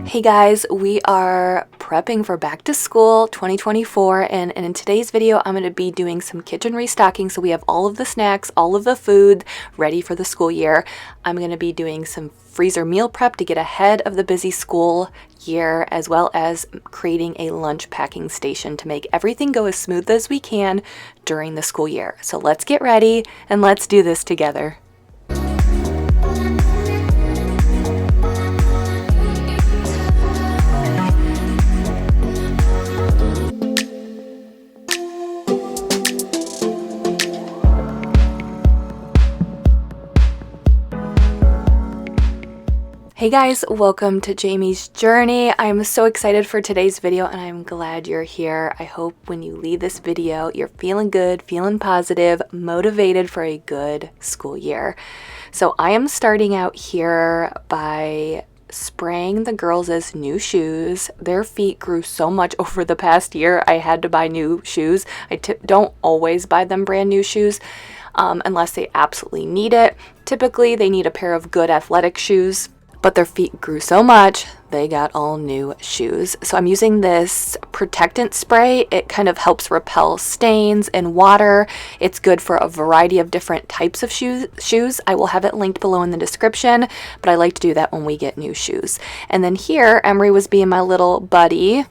Hey guys, we are prepping for back to school 2024 and in today's video I'm going to be doing some kitchen restocking so we have all of the snacks, all of the food ready for the school year. I'm going to be doing some freezer meal prep to get ahead of the busy school year, as well as creating a lunch packing station to make everything go as smooth as we can during the school year. So let's get ready and let's do this together. Hey guys, welcome to Jamie's Journey. I'm so excited for today's video and I'm glad you're here. I hope when you leave this video, you're feeling good, feeling positive, motivated for a good school year. So I am starting out here by spraying the girls' new shoes. Their feet grew so much over the past year. I had to buy new shoes. I don't always buy them brand new shoes unless they absolutely need it. Typically, they need a pair of good athletic shoes. But their feet grew so much, they got all new shoes. So I'm using this protectant spray. It kind of helps repel stains and water. It's good for a variety of different types of shoes. I will have it linked below in the description, but I like to do that when we get new shoes. And then here, Emery was being my little buddy.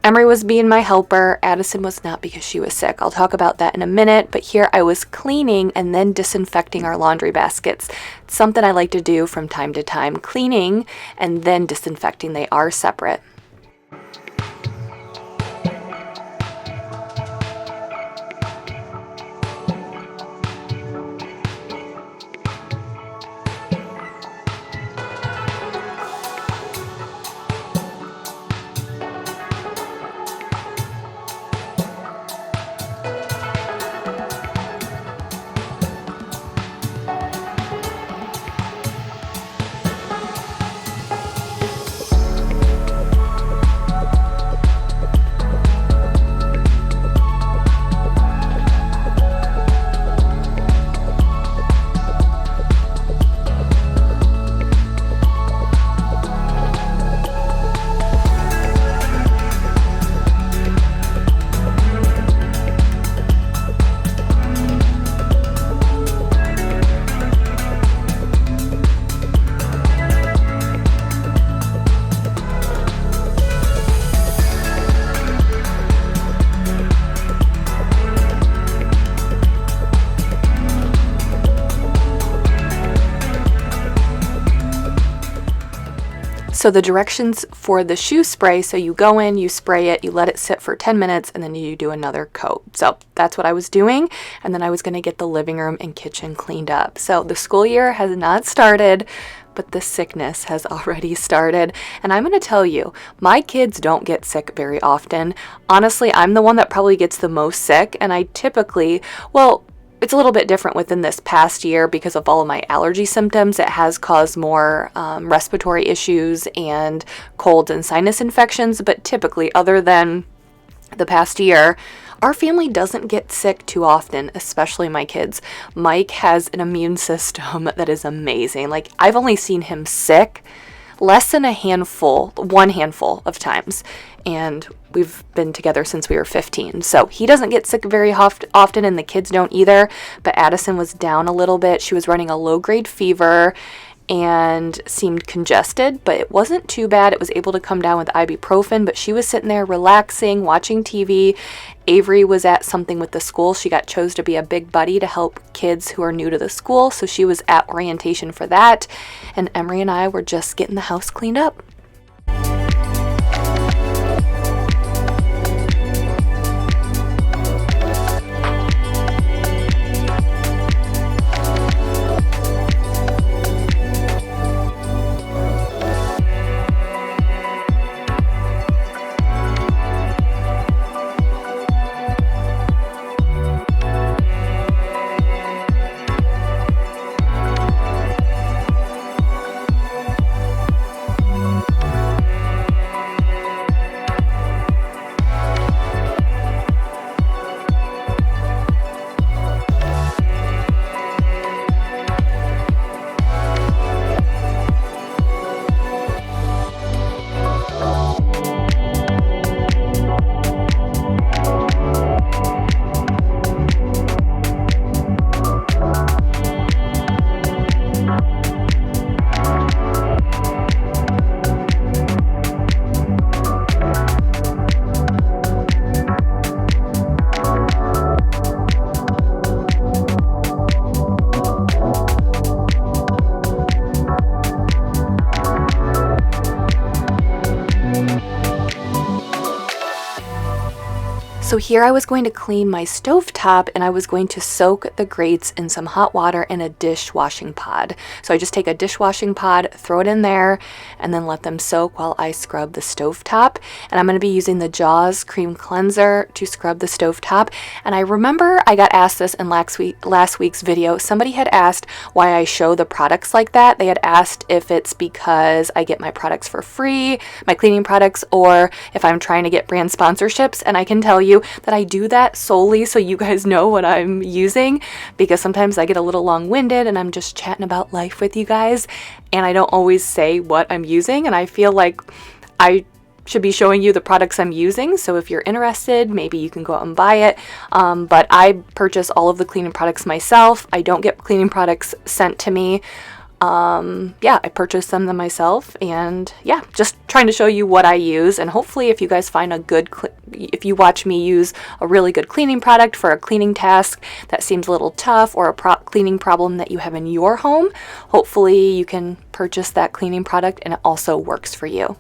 Emery was being my helper. Addison was not because she was sick. I'll talk about that in a minute. But here I was cleaning and then disinfecting our laundry baskets. It's something I like to do from time to time. Cleaning and then disinfecting. They are separate. So the directions for the shoe spray, so you go in, you spray it, you let it sit for 10 minutes, and then you do another coat. So that's what I was doing, and then I was going to get the living room and kitchen cleaned up. So the school year has not started, but the sickness has already started. And I'm going to tell you, my kids don't get sick very often. Honestly, I'm the one that probably gets the most sick, and I typically, it's a little bit different within this past year because of all of my allergy symptoms. It has caused more respiratory issues and colds and sinus infections. But typically, other than the past year, our family doesn't get sick too often, especially my kids. Mike has an immune system that is amazing. Like, I've only seen him sick less than one handful of times. And we've been together since we were 15. So he doesn't get sick very often and the kids don't either. But Addison was down a little bit. She was running a low-grade fever and seemed congested, but it wasn't too bad. It was able to come down with ibuprofen, but she was sitting there relaxing, watching TV. Avery was at something with the school. She got chose to be a big buddy to help kids who are new to the school. So she was at orientation for that. And Emery and I were just getting the house cleaned up. So here I was going to clean my stovetop, and I was going to soak the grates in some hot water in a dishwashing pod. So I just take a dishwashing pod, throw it in there, and then let them soak while I scrub the stovetop. And I'm going to be using the Jaws Cream Cleanser to scrub the stovetop. And I remember I got asked this in last week's video. Somebody had asked why I show the products like that. They had asked if it's because I get my products for free, my cleaning products, or if I'm trying to get brand sponsorships. And I can tell you that I do that solely so you guys know what I'm using, because sometimes I get a little long-winded and I'm just chatting about life with you guys and I don't always say what I'm using, and I feel like I should be showing you the products I'm using. So if you're interested, maybe you can go out and buy it. But I purchase all of the cleaning products myself. I don't get cleaning products sent to me. Yeah, I purchased them myself, and yeah, just trying to show you what I use. And hopefully if you guys find a good, if you watch me use a really good cleaning product for a cleaning task that seems a little tough, or a cleaning problem that you have in your home, hopefully you can purchase that cleaning product and it also works for you.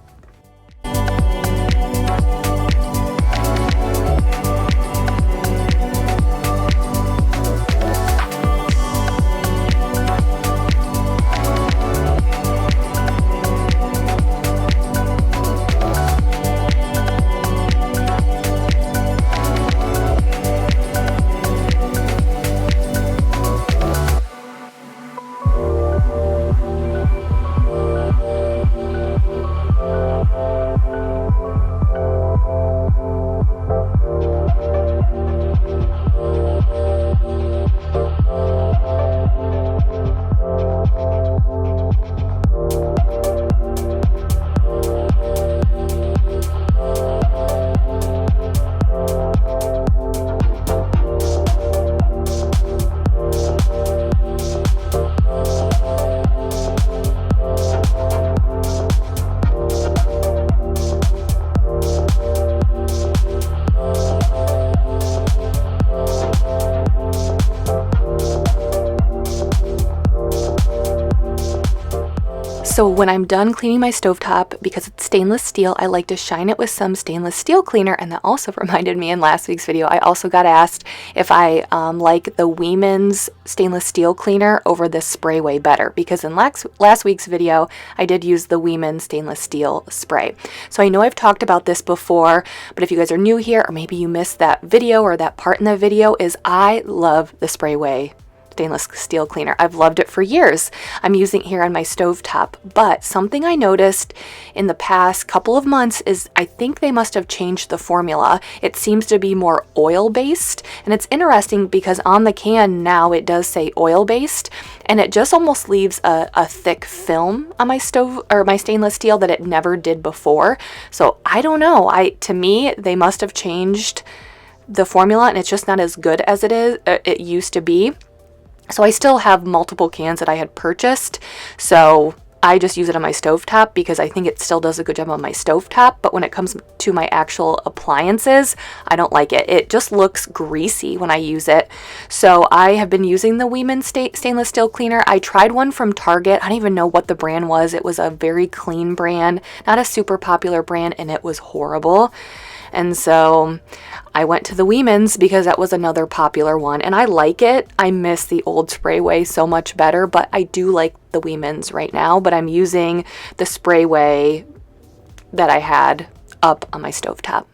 So when I'm done cleaning my stovetop, because it's stainless steel, I like to shine it with some stainless steel cleaner. And that also reminded me, in last week's video, I also got asked if I like the Weeman's stainless steel cleaner over the spray way better, because in last week's video, I did use the Weeman stainless steel spray. So I know I've talked about this before, but if you guys are new here, or maybe you missed that video or that part in the video, is I love the spray way stainless steel cleaner. I've loved it for years. I'm using it here on my stovetop, but something I noticed in the past couple of months is I think they must have changed the formula. It seems to be more oil-based, and it's interesting because on the can now it does say oil-based, and it just almost leaves a thick film on my stove or my stainless steel that it never did before. So I don't know. To me, they must have changed the formula, and it's just not as good as it used to be. So I still have multiple cans that I had purchased, so I just use it on my stovetop because I think it still does a good job on my stovetop. But when it comes to my actual appliances, I don't like it. It just looks greasy when I use it. So I have been using the Weeman stainless steel cleaner. I tried one from Target. I don't even know what the brand was. It was a very clean brand, not a super popular brand, and it was horrible. And so I went to the Weeman's because that was another popular one, and I like it. I miss the old spray way so much better, but I do like the Weeman's right now. But I'm using the spray way that I had up on my stovetop.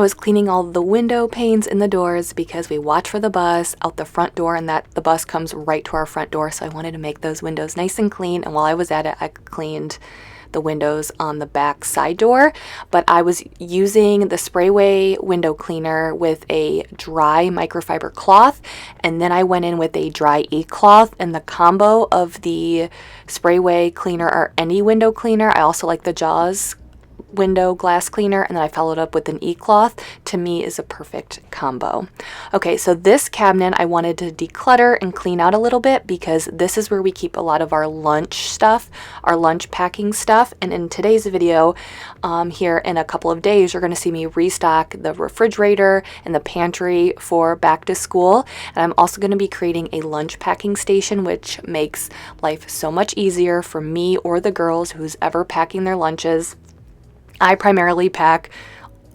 was cleaning all the window panes in the doors because we watch for the bus out the front door, and that the bus comes right to our front door. So I wanted to make those windows nice and clean. And while I was at it, I cleaned the windows on the back side door, but I was using the Sprayway window cleaner with a dry microfiber cloth, and then I went in with a dry e-cloth, and the combo of the Sprayway cleaner or any window cleaner, I also like the Jaws window glass cleaner, and then I followed up with an e-cloth, to me is a perfect combo. Okay, so this cabinet I wanted to declutter and clean out a little bit because this is where we keep a lot of our lunch stuff, our lunch packing stuff. And in today's video, here in a couple of days, you're going to see me restock the refrigerator and the pantry for back to school. And I'm also going to be creating a lunch packing station, which makes life so much easier for me or the girls who's ever packing their lunches. I primarily pack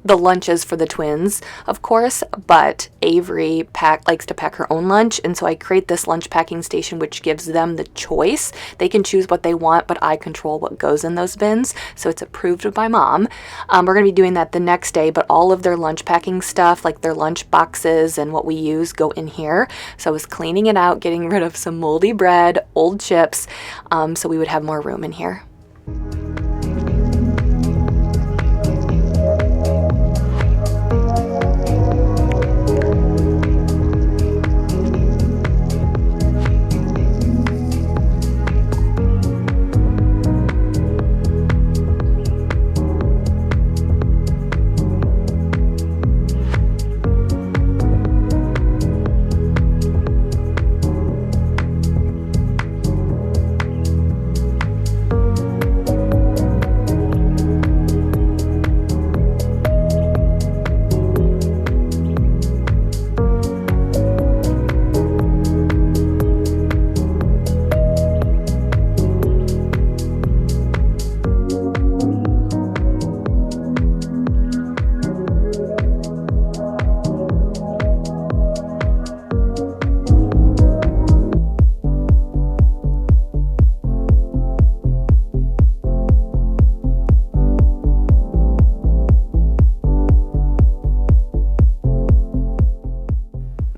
the lunches for the twins, of course, but Avery likes to pack her own lunch, and so I create this lunch packing station which gives them the choice. They can choose what they want, but I control what goes in those bins, so it's approved by Mom. We're going to be doing that the next day, but all of their lunch packing stuff, like their lunch boxes and what we use, go in here. So I was cleaning it out, getting rid of some moldy bread, old chips, so we would have more room in here.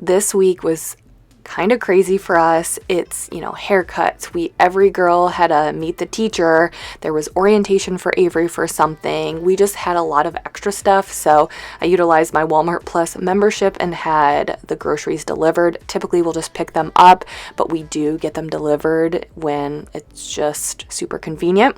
This week was kind of crazy for us. It's, haircuts. Every girl had to meet the teacher. There was orientation for Avery for something. We just had a lot of extra stuff. So I utilized my Walmart Plus membership and had the groceries delivered. Typically we'll just pick them up, but we do get them delivered when it's just super convenient.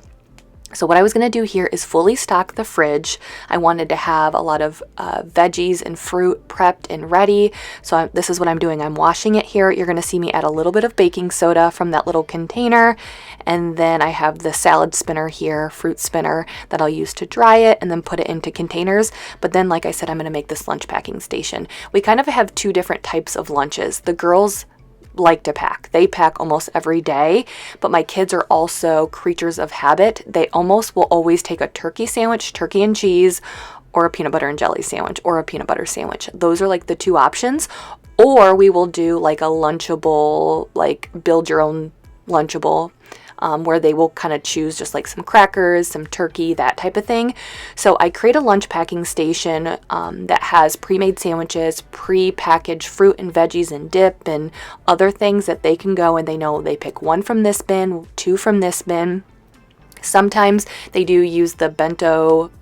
So what I was going to do here is fully stock the fridge. I wanted to have a lot of veggies and fruit prepped and ready. So this is what I'm doing. I'm washing it here. You're going to see me add a little bit of baking soda from that little container. And then I have the salad spinner here, fruit spinner, that I'll use to dry it and then put it into containers. But then, like I said, I'm going to make this lunch packing station. We kind of have two different types of lunches. The girls like to pack. They pack almost every day, but my kids are also creatures of habit. They almost will always take a turkey sandwich, turkey and cheese, or a peanut butter and jelly sandwich, or a peanut butter sandwich. Those are like the two options. Or we will do like a Lunchable, like build your own Lunchable, where they will kind of choose just like some crackers, some turkey, that type of thing. So I create a lunch packing station that has pre-made sandwiches, pre-packaged fruit and veggies and dip and other things that they can go and they know they pick one from this bin, two from this bin. Sometimes they do use the bento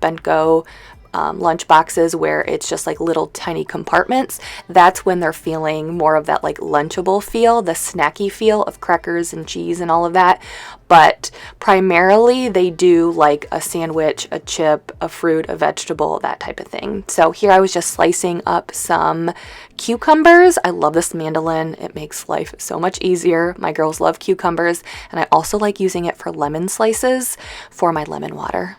lunch boxes where it's just like little tiny compartments. That's when they're feeling more of that like Lunchable feel, the snacky feel of crackers and cheese and all of that. But primarily they do like a sandwich, a chip, a fruit, a vegetable, that type of thing. So here I was just slicing up some cucumbers. I love this mandolin. It makes life so much easier. My girls love cucumbers, and I also like using it for lemon slices for my lemon water.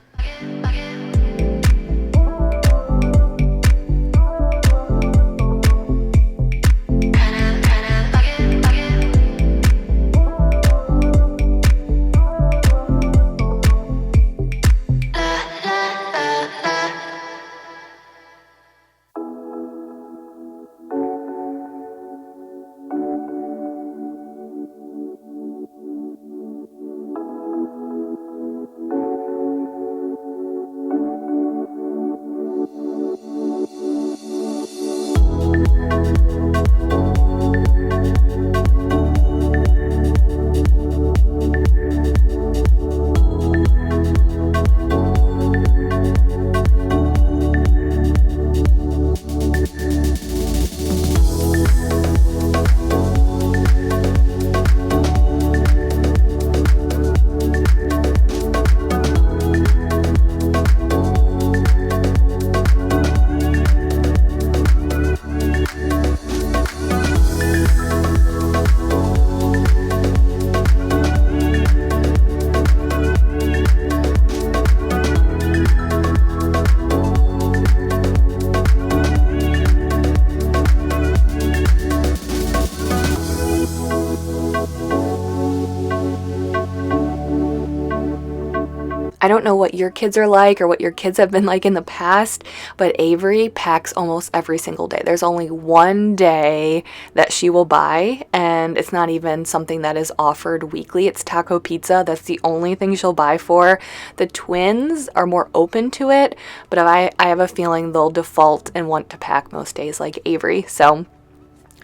I don't know what your kids are like or what your kids have been like in the past, but Avery packs almost every single day. There's only one day that she will buy, and it's not even something that is offered weekly. It's taco pizza. That's the only thing she'll buy for. The twins are more open to it, but I have a feeling they'll default and want to pack most days like Avery. So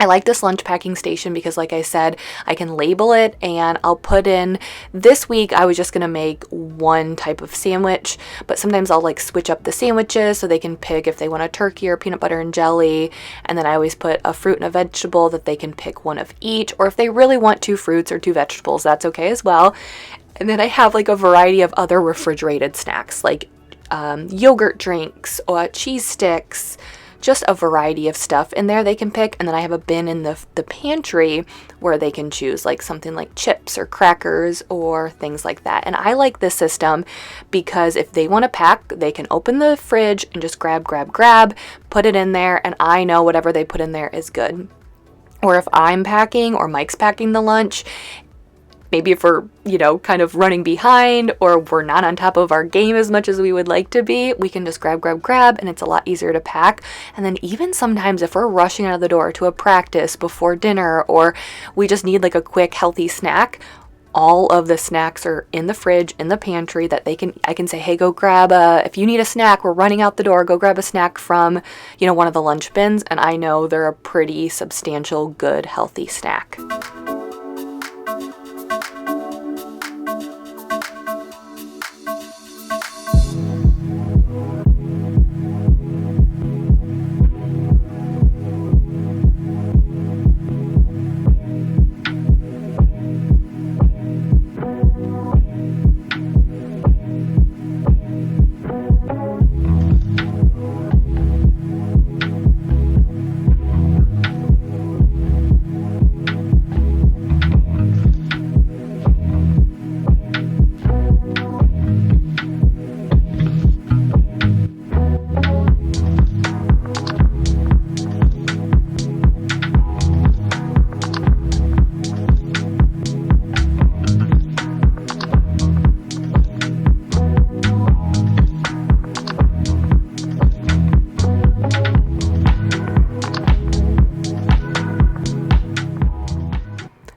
I like this lunch packing station because, like I said, I can label it and I'll put in, this week I was just going to make one type of sandwich, but sometimes I'll like switch up the sandwiches so they can pick if they want a turkey or peanut butter and jelly. And then I always put a fruit and a vegetable that they can pick one of each, or if they really want 2 fruits or 2 vegetables, that's okay as well. And then I have like a variety of other refrigerated snacks like yogurt drinks or cheese sticks, just a variety of stuff in there they can pick. And then I have a bin in the pantry where they can choose like something like chips or crackers or things like that. And I like this system because if they want to pack, they can open the fridge and just grab, put it in there, and I know whatever they put in there is good. Or if I'm packing or Mike's packing the lunch, maybe if we're, kind of running behind or we're not on top of our game as much as we would like to be, we can just grab, and it's a lot easier to pack. And then even sometimes if we're rushing out of the door to a practice before dinner, or we just need like a quick healthy snack, all of the snacks are in the fridge, in the pantry that I can say, hey, go grab if you need a snack, we're running out the door, go grab a snack from, one of the lunch bins. And I know they're a pretty substantial, good, healthy snack.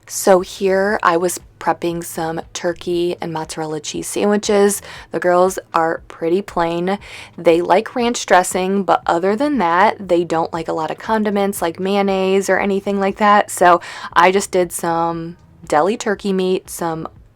So here I was prepping some turkey and mozzarella cheese sandwiches. The girls are pretty plain. They like ranch dressing, but other than that, they don't like a lot of condiments like mayonnaise or anything like that. So I just did some deli turkey meat,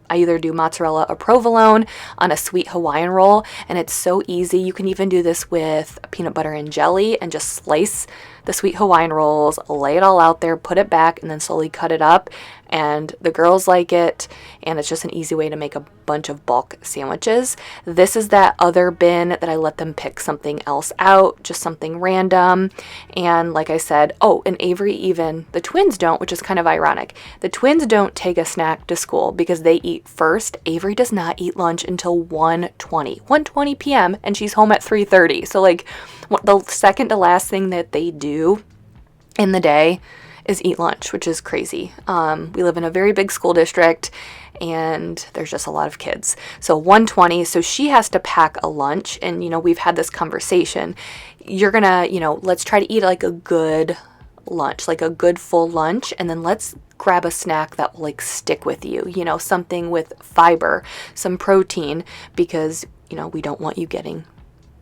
I either do mozzarella or provolone on a sweet Hawaiian roll, and it's so easy. You can even do this with peanut butter and jelly and just slice the sweet Hawaiian rolls, lay it all out there, put it back, and then slowly cut it up. And the girls like it, and it's just an easy way to make a bunch of bulk sandwiches. This is that other bin that I let them pick something else out, just something random. And like I said, and Avery, even the twins don't, which is kind of ironic. The twins don't take a snack to school because they eat first. Avery does not eat lunch until 1:20 p.m. and she's home at 3:30. So like the second to last thing that they do in the day is eat lunch, which is crazy. We live in a very big school district and there's just a lot of kids. So 1:20, so she has to pack a lunch, and we've had this conversation. You're gonna, let's try to eat like a good lunch, like a good full lunch, and then let's grab a snack that will like stick with you, something with fiber, some protein, because we don't want you getting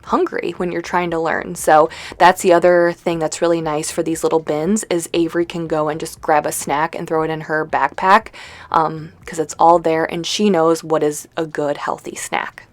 hungry when you're trying to learn. So that's the other thing that's really nice for these little bins is Avery can go and just grab a snack and throw it in her backpack because it's all there and she knows what is a good healthy snack.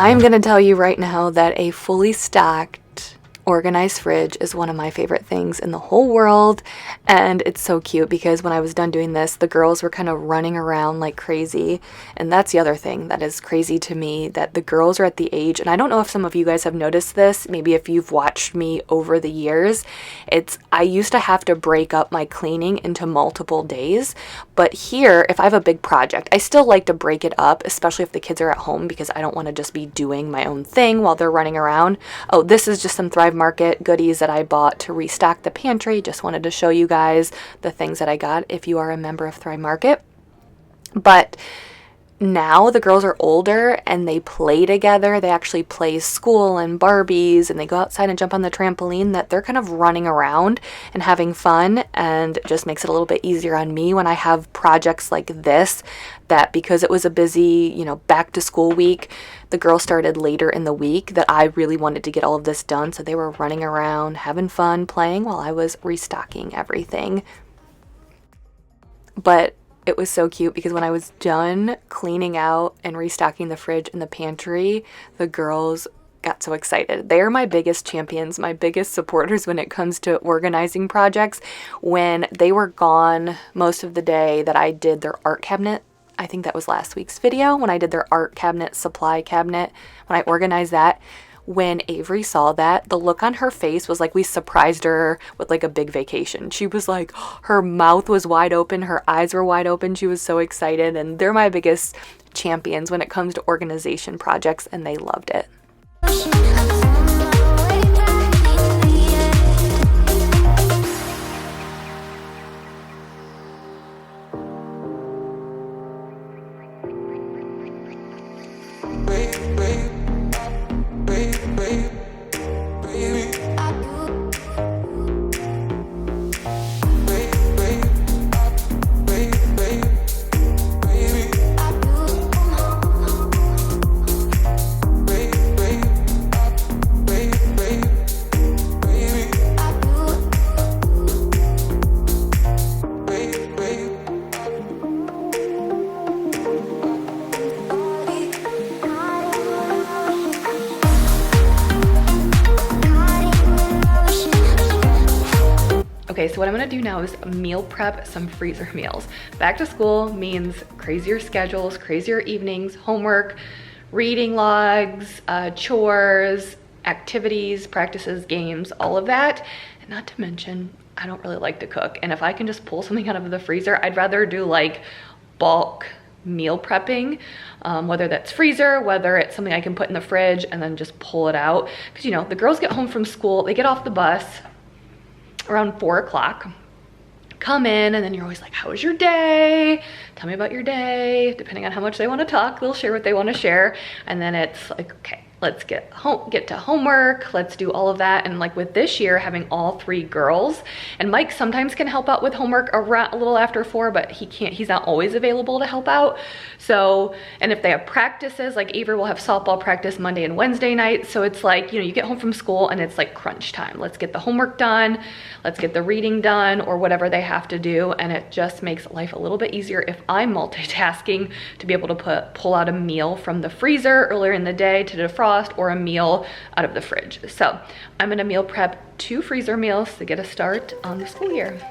I'm going to tell you right now that a fully stocked, organized fridge is one of my favorite things in the whole world. And it's so cute because when I was done doing this, the girls were kind of running around like crazy. And that's the other thing that is crazy to me, that the girls are at the age, and I don't know if some of you guys have noticed this, maybe if you've watched me over the years, I used to have to break up my cleaning into multiple days. But here, if I have a big project, I still like to break it up, especially if the kids are at home, because I don't want to just be doing my own thing while they're running around. Oh, this is just some Thrive Market goodies that I bought to restock the pantry. Just wanted to show you guys the things that I got if you are a member of Thrive Market. But now the girls are older and they play together. They actually play school and Barbies, and they go outside and jump on the trampoline, that they're kind of running around and having fun, and it just makes it a little bit easier on me when I have projects like this, that because it was a busy, back to school week, the girls started later in the week, that I really wanted to get all of this done. So they were running around, having fun, playing while I was restocking everything. But it was so cute because when I was done cleaning out and restocking the fridge and the pantry, the girls got so excited. They are my biggest champions, my biggest supporters when it comes to organizing projects. When they were gone most of the day that I did their art cabinet, I think that was last week's video, when I did their art cabinet, supply cabinet, when I organized that, when Avery saw that, the look on her face was like we surprised her with like a big vacation. She was like, her mouth was wide open, her eyes were wide open. She was so excited, and they're my biggest champions when it comes to organization projects, and they loved it. Okay, so what I'm gonna do now is meal prep some freezer meals. Back to school means crazier schedules, crazier evenings, homework, reading logs, chores, activities, practices, games, all of that. And not to mention, I don't really like to cook. And if I can just pull something out of the freezer, I'd rather do like bulk meal prepping, whether that's freezer, whether it's something I can put in the fridge and then just pull it out. Because the girls get home from school, they get off the bus around 4 o'clock, come in, and then you're always like, how was your day? Tell me about your day. Depending on how much they want to talk, they'll share what they want to share. And then it's like, okay, let's get to homework, let's do all of that. And like with this year, having all 3 girls, and Mike sometimes can help out with homework around a little after 4, but he's not always available to help out. So, and if they have practices, like Avery will have softball practice Monday and Wednesday nights. So it's like, you get home from school and it's like crunch time. Let's get the homework done, let's get the reading done, or whatever they have to do. And it just makes life a little bit easier if I'm multitasking to be able to pull out a meal from the freezer earlier in the day to defrost, or a meal out of the fridge. So I'm gonna meal prep 2 freezer meals to get a start on the school year.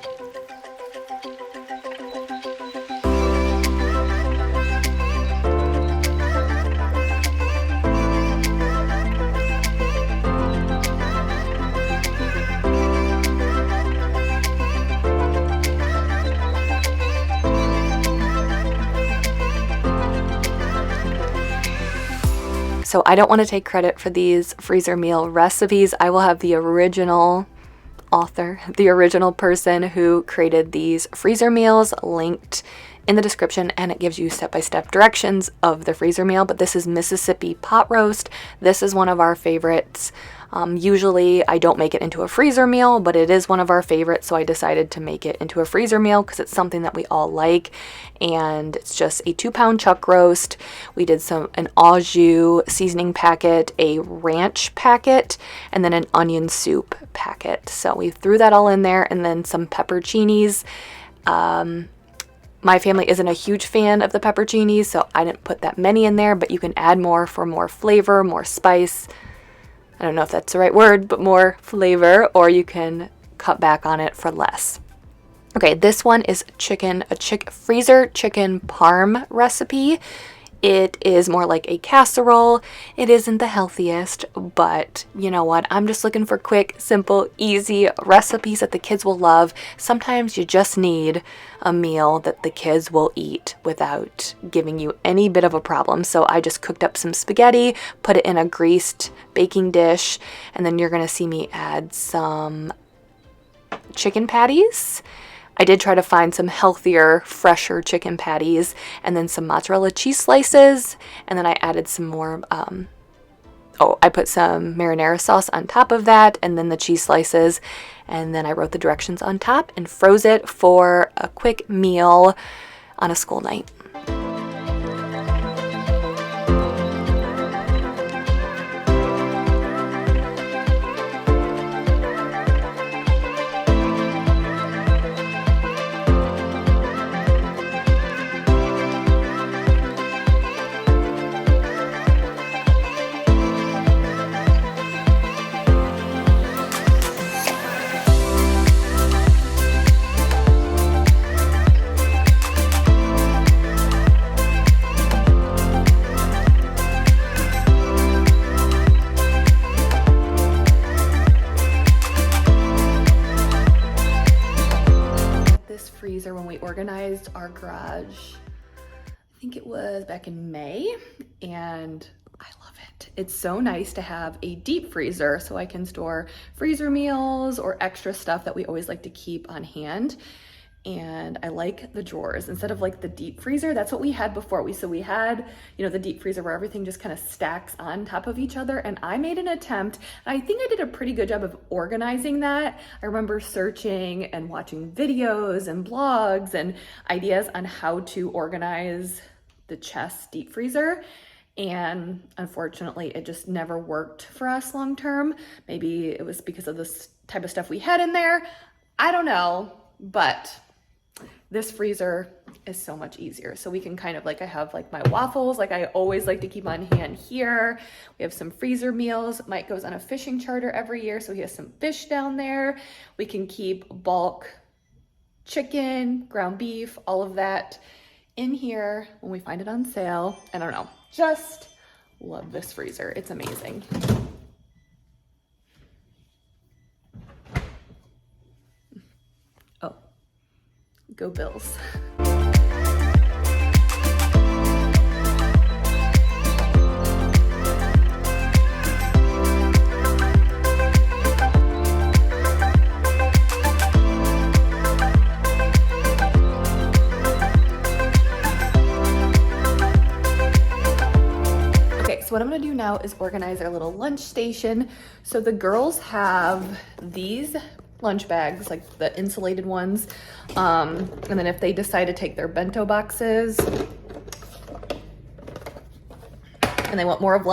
So I don't want to take credit for these freezer meal recipes. I will have the original author, the original person who created these freezer meals linked in the description, and it gives you step-by-step directions of the freezer meal. But this is Mississippi pot roast. This is one of our favorites. Usually I don't make it into a freezer meal, but it is one of our favorites, so I decided to make it into a freezer meal because it's something that we all like. And it's just a 2-pound chuck roast. We did an au jus seasoning packet, a ranch packet, and then an onion soup packet. So we threw that all in there, and then some pepperoncinis, My family isn't a huge fan of the pepperoncinis, so I didn't put that many in there, but you can add more for more flavor, more spice. I don't know if that's the right word, but more flavor, or you can cut back on it for less. Okay, this one is freezer chicken parm recipe. It is more like a casserole. It isn't the healthiest, but you know what? I'm just looking for quick, simple, easy recipes that the kids will love. Sometimes you just need a meal that the kids will eat without giving you any bit of a problem. So I just cooked up some spaghetti, put it in a greased baking dish, and then you're gonna see me add some chicken patties. I did try to find some healthier, fresher chicken patties, and then some mozzarella cheese slices, and then I added some more, I put some marinara sauce on top of that, and then the cheese slices, and then I wrote the directions on top and froze it for a quick meal on a school night. When we organized our garage, I think it was back in May, and I love it. It's so nice to have a deep freezer so I can store freezer meals or extra stuff that we always like to keep on hand. And I like the drawers instead of like the deep freezer. That's what we had before. We had, the deep freezer where everything just kind of stacks on top of each other. And I made an attempt, and I think I did a pretty good job of organizing that. I remember searching and watching videos and blogs and ideas on how to organize the chest deep freezer. And unfortunately, it just never worked for us long term. Maybe it was because of this type of stuff we had in there. I don't know, but this freezer is so much easier. So we can kind of I have my waffles, like I always like to keep on hand here. We have some freezer meals. Mike goes on a fishing charter every year, so he has some fish down there. We can keep bulk chicken, ground beef, all of that in here when we find it on sale. I don't know, just love this freezer. It's amazing. Go Bills. Okay, so what I'm gonna do now is organize our little lunch station. So the girls have these lunch bags, like the insulated ones. And then if they decide to take their bento boxes and they want more of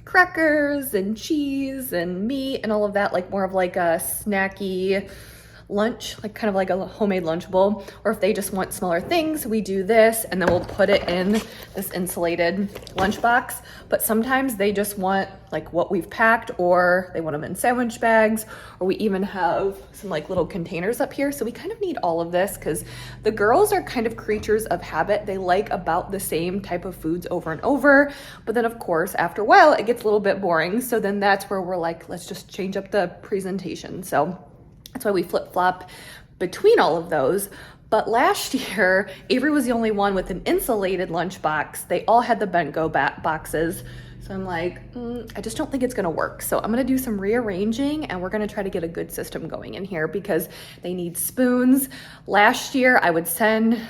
crackers and cheese and meat and all of that, more of a snacky lunch, kind of like a homemade Lunchable, or if they just want smaller things, we do this, and then we'll put it in this insulated lunchbox. But sometimes they just want what we've packed, or they want them in sandwich bags, or we even have some little containers up here. So we kind of need all of this because the girls are kind of creatures of habit. They like about the same type of foods over and over, but then of course after a while it gets a little bit boring. So then that's where we're let's just change up the presentation. So that's why we flip-flop between all of those. But last year, Avery was the only one with an insulated lunchbox. They all had the bento boxes. So I'm I just don't think it's gonna work. So I'm gonna do some rearranging, and we're gonna try to get a good system going in here because they need spoons. Last year, I would send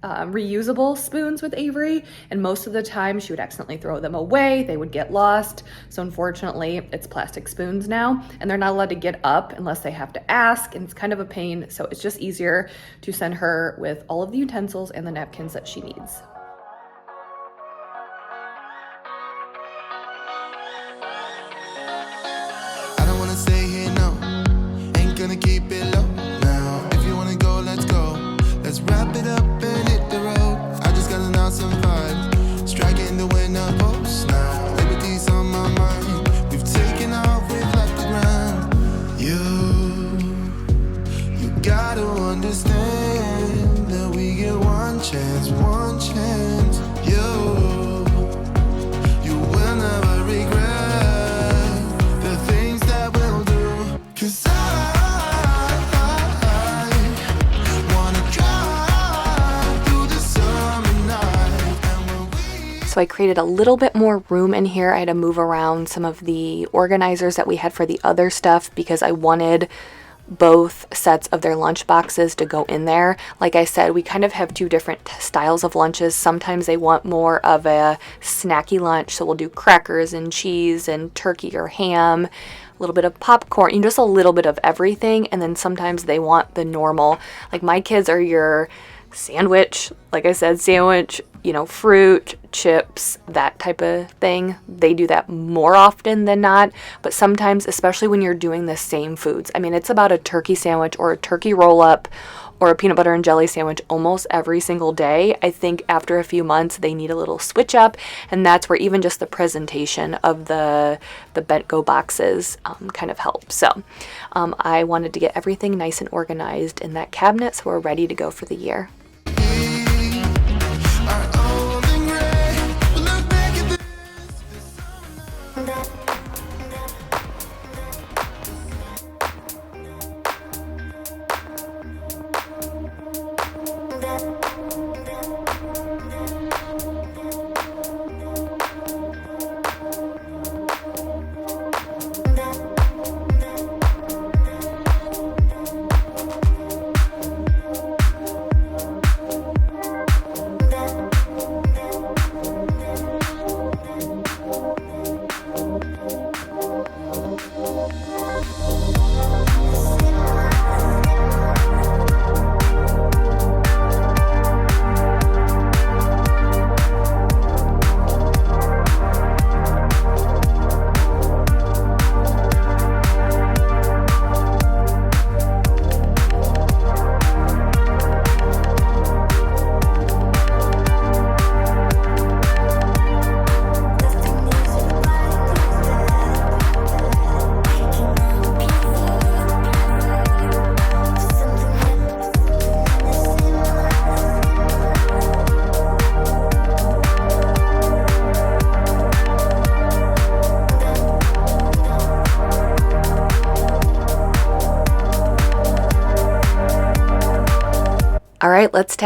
reusable spoons with Avery, and most of the time she would accidentally throw them away. They would get lost. So unfortunately, it's plastic spoons now, and they're not allowed to get up unless they have to ask, and it's kind of a pain. So it's just easier to send her with all of the utensils and the napkins that she needs. I don't wanna stay here, no. Ain't gonna keep it low now. If you wanna go, let's go. Let's wrap it up. So I created a little bit more room in here. I had to move around some of the organizers that we had for the other stuff because I wanted both sets of their lunch boxes to go in there. Like I said, we kind of have two different styles of lunches. Sometimes they want more of a snacky lunch, so we'll do crackers and cheese and turkey or ham, a little bit of popcorn, just a little bit of everything. And then sometimes they want the normal, like my kids are your sandwich, like I said, sandwich, fruit, chips, that type of thing. They do that more often than not, but sometimes, especially when you're doing the same foods. I mean, it's about a turkey sandwich or a turkey roll-up or a peanut butter and jelly sandwich almost every single day. I think after a few months, they need a little switch up, and that's where even just the presentation of the bent go boxes kind of helps. So I wanted to get everything nice and organized in that cabinet so we're ready to go for the year. All right, let's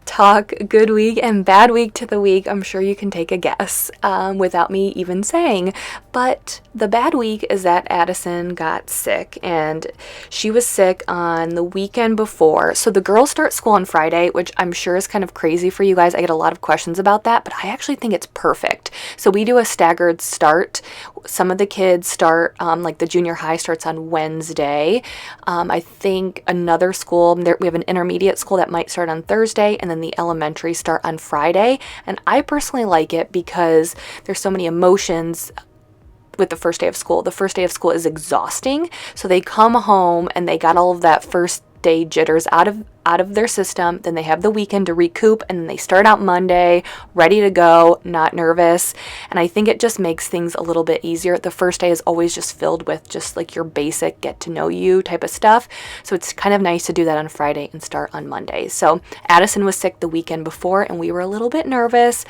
talk good week and bad week to the week. I'm sure you can take a guess without me even saying. But the bad week is that Addison got sick, and she was sick on the weekend before. So the girls start school on Friday, which I'm sure is kind of crazy for you guys. I get a lot of questions about that, but I actually think it's perfect. So we do a staggered start. Some of the kids start, like the junior high starts on Wednesday. I think another school, we have an intermediate school that might start on Thursday, and then the elementary start on Friday. And I personally like it because there's so many emotions with the first day of school. The first day of school is exhausting. So they come home and they got all of that first day jitters out of their system. Then they have the weekend to recoup, and then they start out Monday ready to go, not nervous. And I think it just makes things a little bit easier. The first day is always just filled with just like your basic get to know you type of stuff. So it's kind of nice to do that on Friday and start on Monday. So Addison was sick the weekend before, and we were a little bit nervous.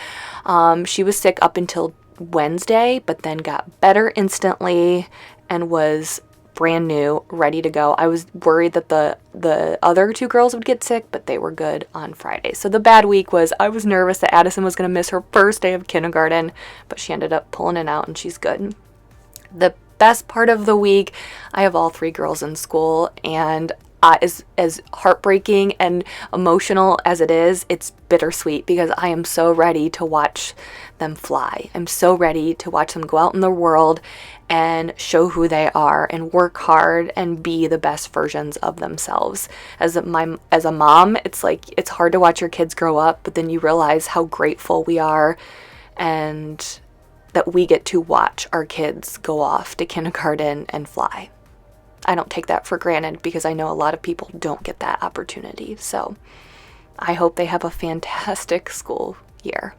She was sick up until Wednesday, but then got better instantly and was brand new, ready to go. I was worried that the other two girls would get sick, but they were good on Friday. So the bad week was I was nervous that Addison was going to miss her first day of kindergarten, but she ended up pulling it out and she's good. The best part of the week, I have all three girls in school, and as heartbreaking and emotional as it is, it's bittersweet because I am so ready to watch them fly. I'm so ready to watch them go out in the world and show who they are and work hard and be the best versions of themselves. As a mom, it's like it's hard to watch your kids grow up, but then you realize how grateful we are and that we get to watch our kids go off to kindergarten and fly. I don't take that for granted because I know a lot of people don't get that opportunity. So I hope they have a fantastic school year.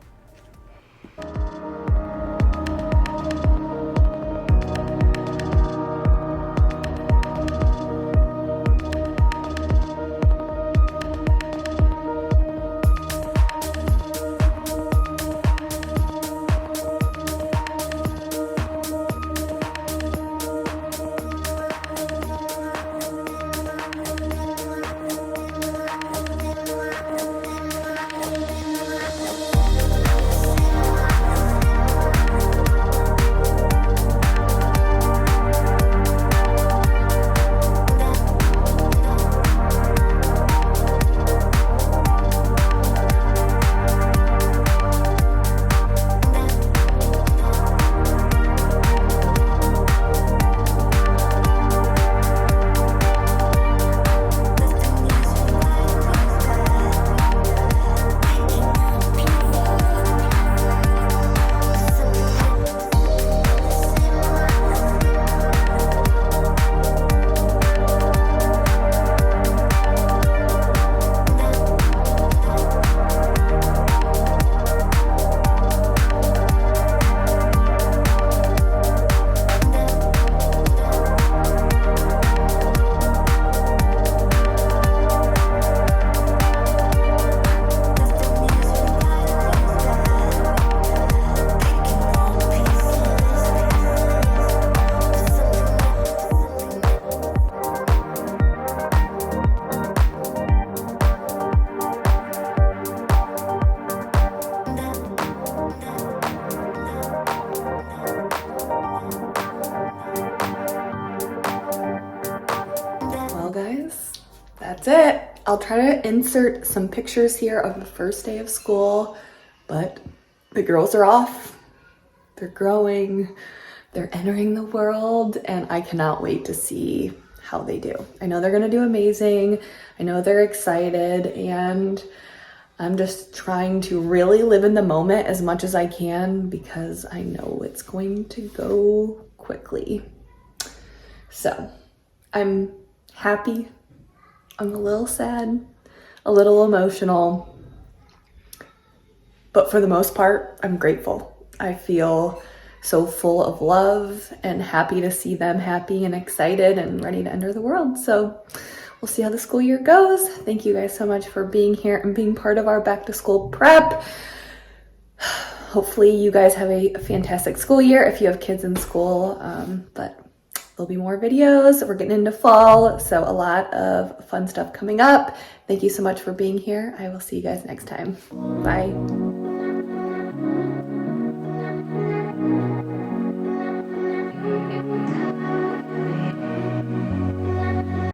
that's it. I'll try to insert some pictures here of the first day of school, but the girls are off. They're growing, they're entering the world, and I cannot wait to see how they do. I know they're gonna do amazing. I know they're excited, and I'm just trying to really live in the moment as much as I can because I know it's going to go quickly. So I'm happy. I'm a little sad, a little emotional, but for the most part, I'm grateful. I feel so full of love and happy to see them happy and excited and ready to enter the world. So we'll see how the school year goes. Thank you guys so much for being here and being part of our back to school prep. Hopefully you guys have a fantastic school year if you have kids in school, but there'll be more videos. We're getting into fall, so a lot of fun stuff coming up. Thank you so much for being here. I will see you guys next time. Bye.